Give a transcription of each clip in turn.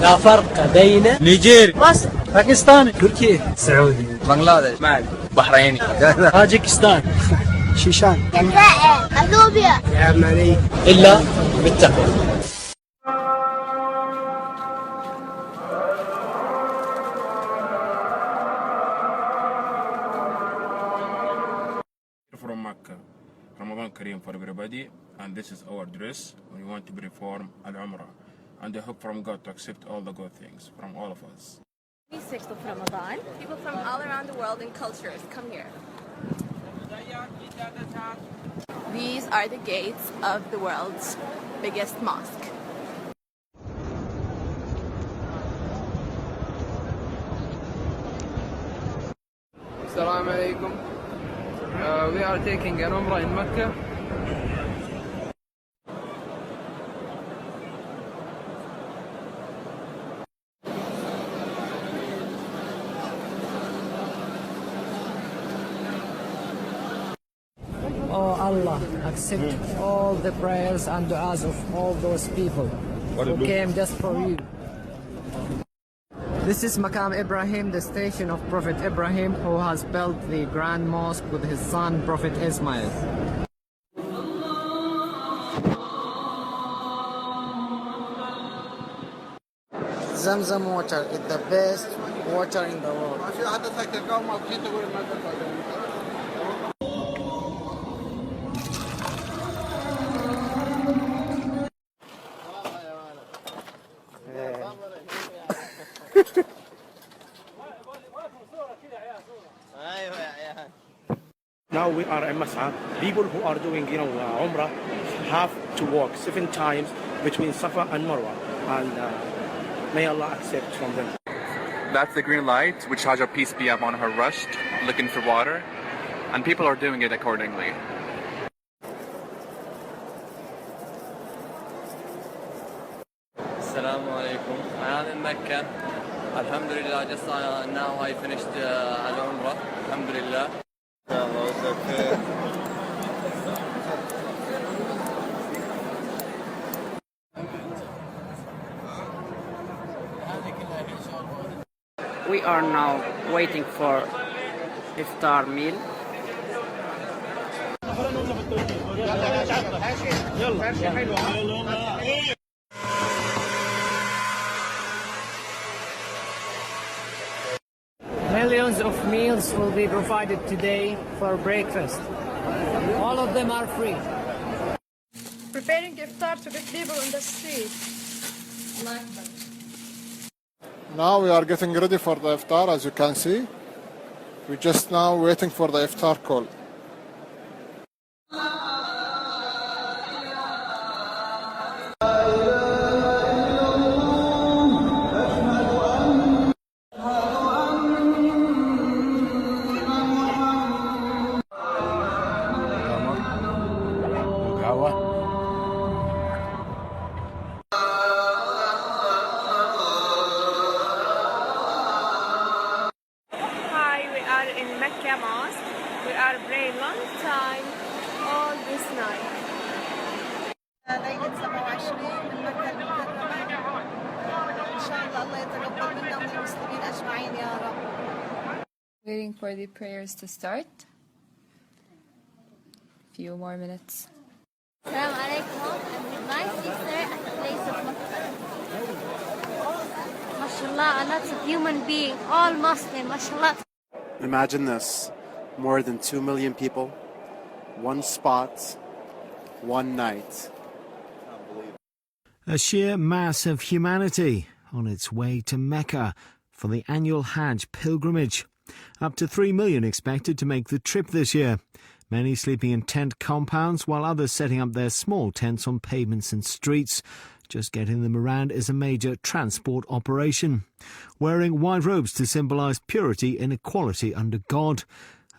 لا فرق بين نيجيري، مصر، باكستاني، تركيا، سعودي، بنغلاديش، مالي، بحريني، طاجكستان، شيشان، الجزائر، اثيوبيا. العماني، إلا بالتقوى. From Mecca. Ramadan Kareem for everybody, and this is our dress. We want to perform Al-Umrah, and I hope from God to accept all the good things from all of us. 26th of Ramadan. People from all around the world and cultures come here. These are the gates of the world's biggest mosque. Assalamu alaikum. We are taking an Umrah in Mecca. Oh Allah, accept all the prayers and du'as of all those people who came just for you. This is Maqam Ibrahim, the station of Prophet Ibrahim, who has built the Grand Mosque with his son Prophet Ismail. Zamzam water is the best water in the world. Now we are in Mas'a. People who are doing, Umrah have to walk 7 times between Safa and Marwa, and may Allah accept from them. That's the green light, which Hajar, peace be upon her, rushed, looking for water, and people are doing it accordingly. Assalamu alaikum. I am in Mecca. Alhamdulillah, just now I finished Al-Umrah. Alhamdulillah. We are now waiting for iftar meal. Millions of meals will be provided today for breakfast. All of them are free. Preparing iftar to the people in the street. Now we are getting ready for the iftar, as you can see. We're just now waiting for the iftar call. In Mecca Mosque, we are praying long time all this night. ليلة 27 من مكة المكرمة. إن شاء الله الله يتقبل منا ومن المسلمين أجمعين يا رب. Waiting for the prayers to start. Few more minutes. Assalamu alaikum, and with my sister at the place of Mecca. MashaAllah, a lot of human beings, all Muslim, MashaAllah. Imagine this, more than 2 million people, one spot, one night. A sheer mass of humanity on its way to Mecca for the annual Hajj pilgrimage. Up to 3 million expected to make the trip this year. Many sleeping in tent compounds while others setting up their small tents on pavements and streets. Just getting them around is a major transport operation. Wearing white robes to symbolise purity and equality under God.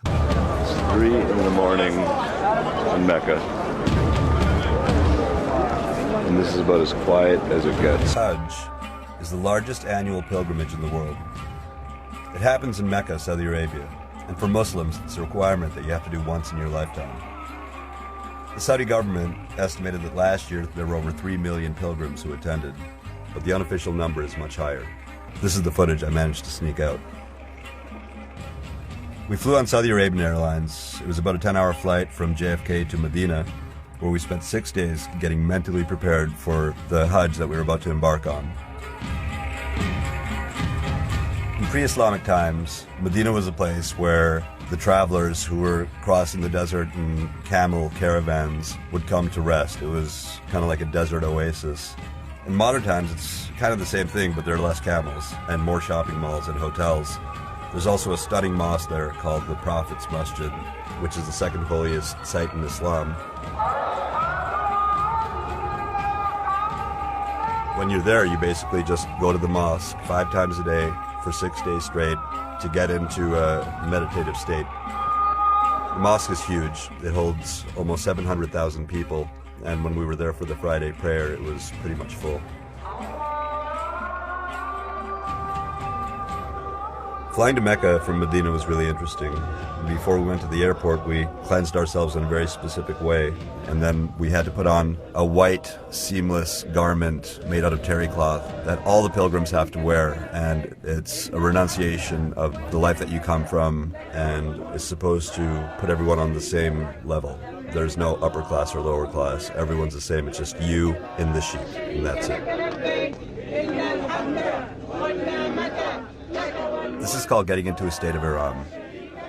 It's 3 in the morning in Mecca. And this is about as quiet as it gets. Hajj is the largest annual pilgrimage in the world. It happens in Mecca, Saudi Arabia. And for Muslims, it's a requirement that you have to do once in your lifetime. The Saudi government estimated that last year there were over 3 million pilgrims who attended. but the unofficial number is much higher. This is the footage I managed to sneak out. We flew on Saudi Arabian Airlines. It was about a 10-hour flight from JFK to Medina, where we spent 6 days getting mentally prepared for the Hajj that we were about to embark on. In pre-Islamic times, Medina was a place where the travelers who were crossing the desert in camel caravans would come to rest. It was kind of like a desert oasis. In modern times, it's kind of the same thing, but there are less camels and more shopping malls and hotels. There's also a stunning mosque there called the Prophet's Masjid, which is the second holiest site in Islam. When you're there, you basically just go to the mosque 5 times a day for 6 days straight to get into a meditative state. The mosque is huge. It holds almost 700,000 people, and when we were there for the Friday prayer, it was pretty much full. Flying to Mecca from Medina was really interesting. Before we went to the airport, we cleansed ourselves in a very specific way, and then we had to put on a white, seamless garment made out of terry cloth that all the pilgrims have to wear, and it's a renunciation of the life that you come from, and is supposed to put everyone on the same level. There's no upper class or lower class. Everyone's the same. It's just you in the sheep, and that's it. This is called getting into a state of Ihram.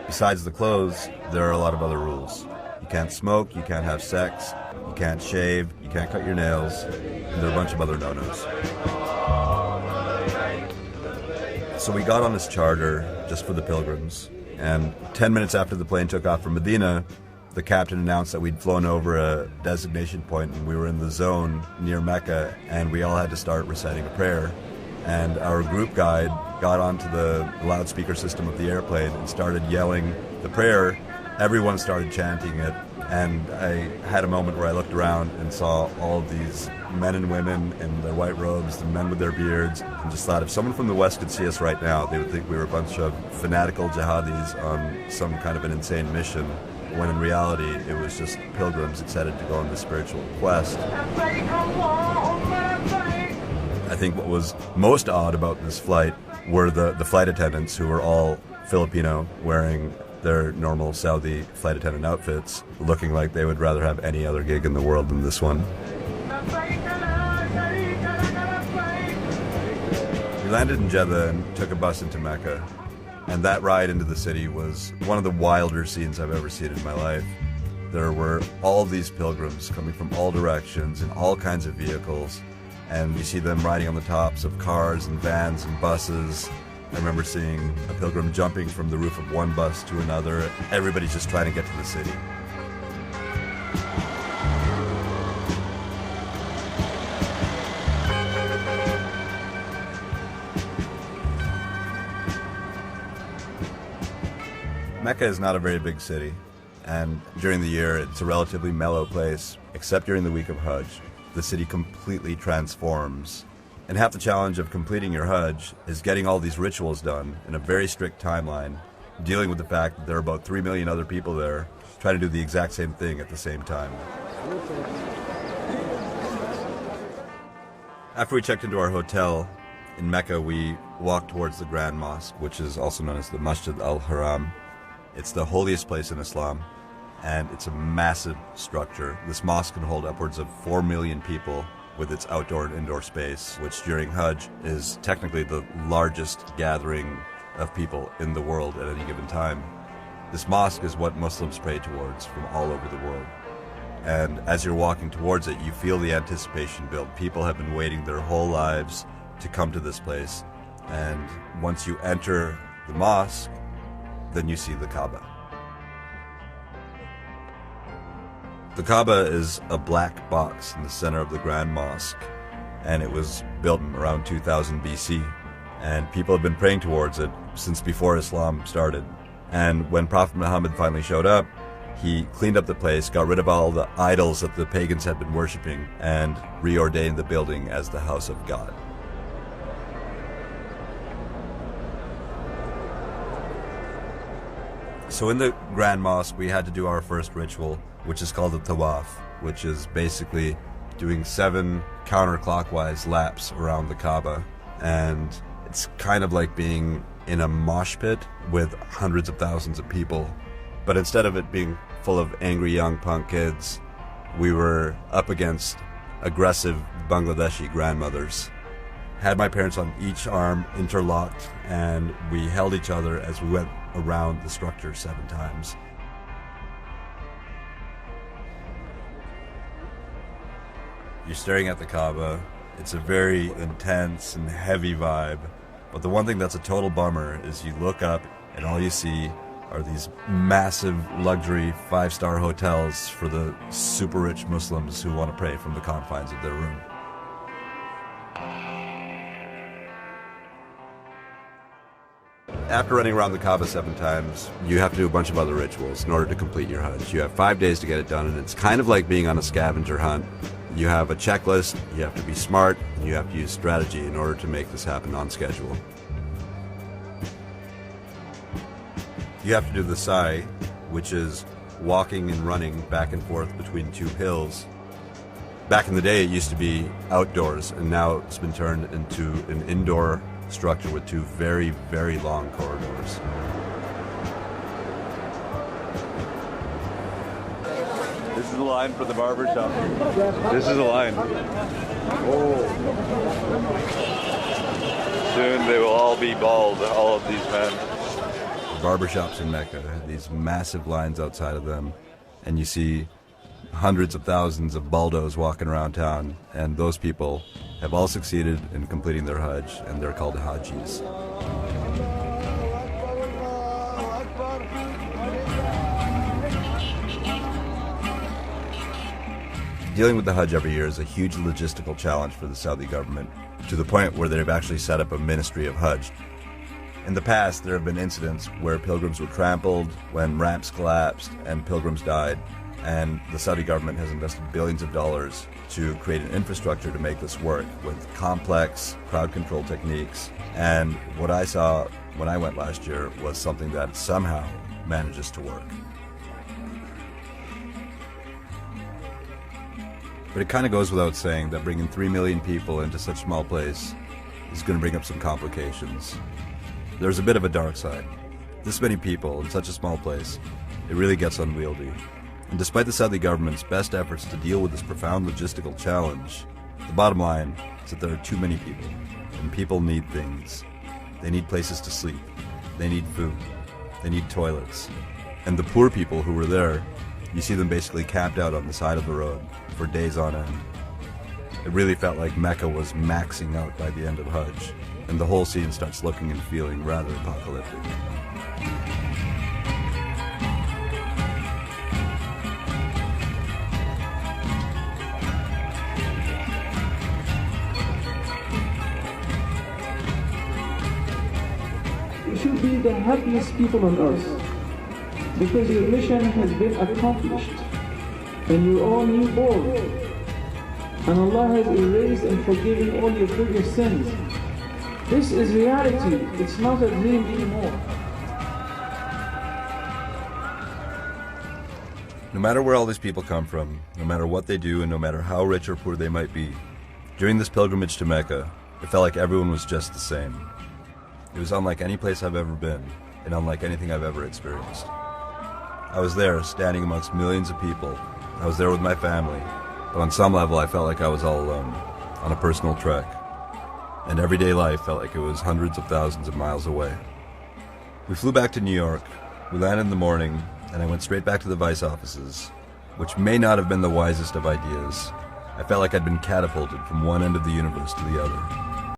Besides the clothes, there are a lot of other rules. You can't smoke, you can't have sex, you can't shave, you can't cut your nails, and there are a bunch of other no-nos. So we got on this charter just for the pilgrims, and 10 minutes after the plane took off from Medina, the captain announced that we'd flown over a designation point and we were in the zone near Mecca, and we all had to start reciting a prayer. And our group guide got onto the loudspeaker system of the airplane and started yelling the prayer. Everyone started chanting it, and I had a moment where I looked around and saw all of these men and women in their white robes, the men with their beards, and just thought if someone from the West could see us right now, they would think we were a bunch of fanatical jihadis on some kind of an insane mission, when in reality it was just pilgrims excited to go on this spiritual quest. I think what was most odd about this flight were the flight attendants, who were all Filipino, wearing their normal Saudi flight attendant outfits, looking like they would rather have any other gig in the world than this one. We landed in Jeddah and took a bus into Mecca, and that ride into the city was one of the wilder scenes I've ever seen in my life. There were all these pilgrims coming from all directions in all kinds of vehicles, and you see them riding on the tops of cars and vans and buses. I remember seeing a pilgrim jumping from the roof of one bus to another. Everybody's just trying to get to the city. Mecca is not a very big city, and during the year it's a relatively mellow place, except during the week of Hajj. The city completely transforms. And half the challenge of completing your Hajj is getting all these rituals done in a very strict timeline, dealing with the fact that there are about 3 million other people there trying to do the exact same thing at the same time. After we checked into our hotel in Mecca, we walked towards the Grand Mosque, which is also known as the Masjid al-Haram. It's the holiest place in Islam, and it's a massive structure. This mosque can hold upwards of 4 million people with its outdoor and indoor space, which during Hajj is technically the largest gathering of people in the world at any given time. This mosque is what Muslims pray towards from all over the world. And as you're walking towards it, you feel the anticipation build. People have been waiting their whole lives to come to this place. And once you enter the mosque, then you see the Kaaba. The Kaaba is a black box in the center of the Grand Mosque, and it was built around 2000 BC, and people have been praying towards it since before Islam started. And when Prophet Muhammad finally showed up, he cleaned up the place, got rid of all the idols that the pagans had been worshipping, and reordained the building as the house of God. So in the Grand Mosque, we had to do our first ritual, which is called the tawaf, which is basically doing 7 counterclockwise laps around the Kaaba, and it's kind of like being in a mosh pit with hundreds of thousands of people. But instead of it being full of angry young punk kids, we were up against aggressive Bangladeshi grandmothers. Had my parents on each arm interlocked, and we held each other as we went around the structure 7 times. You're staring at the Kaaba. It's a very intense and heavy vibe. But the one thing that's a total bummer is you look up and all you see are these massive luxury 5-star hotels for the super rich Muslims who want to pray from the confines of their room. After running around the Kaaba 7 times, you have to do a bunch of other rituals in order to complete your Hajj. You have 5 days to get it done, and it's kind of like being on a scavenger hunt. You have a checklist, you have to be smart, and you have to use strategy in order to make this happen on schedule. You have to do the sa'i, which is walking and running back and forth between 2 hills. Back in the day, it used to be outdoors, and now it's been turned into an indoor structure with 2 very, very long corridors. This is the line for the barber shop. This is the line. Oh. Soon they will all be bald, all of these men. Barbershops in Mecca, these massive lines outside of them, and you see hundreds of thousands of baldos walking around town, and those people have all succeeded in completing their Hajj, and they're called Hajis. Dealing with the Hajj every year is a huge logistical challenge for the Saudi government, to the point where they've actually set up a ministry of Hajj. In the past, there have been incidents where pilgrims were trampled, when ramps collapsed, and pilgrims died, and the Saudi government has invested billions of dollars to create an infrastructure to make this work with complex crowd control techniques. And what I saw when I went last year was something that somehow manages to work. But it kind of goes without saying that bringing 3 million people into such a small place is going to bring up some complications. There's a bit of a dark side. This many people in such a small place, it really gets unwieldy. And despite the Saudi government's best efforts to deal with this profound logistical challenge, the bottom line is that there are too many people, and people need things. They need places to sleep. They need food. They need toilets. And the poor people who were there, you see them basically camped out on the side of the road for days on end. It really felt like Mecca was maxing out by the end of Hajj, and the whole scene starts looking and feeling rather apocalyptic. You should be the happiest people on earth, because your mission has been accomplished, and you're all newborn, and Allah has erased and forgiven all your previous sins. This is reality, it's not a dream anymore. No matter where all these people come from, no matter what they do, and no matter how rich or poor they might be, during this pilgrimage to Mecca, it felt like everyone was just the same. It was unlike any place I've ever been, and unlike anything I've ever experienced. I was there, standing amongst millions of people. I was there with my family, but on some level I felt like I was all alone, on a personal trek. And everyday life felt like it was hundreds of thousands of miles away. We flew back to New York. We landed in the morning, and I went straight back to the Vice offices, which may not have been the wisest of ideas. I felt like I'd been catapulted from one end of the universe to the other.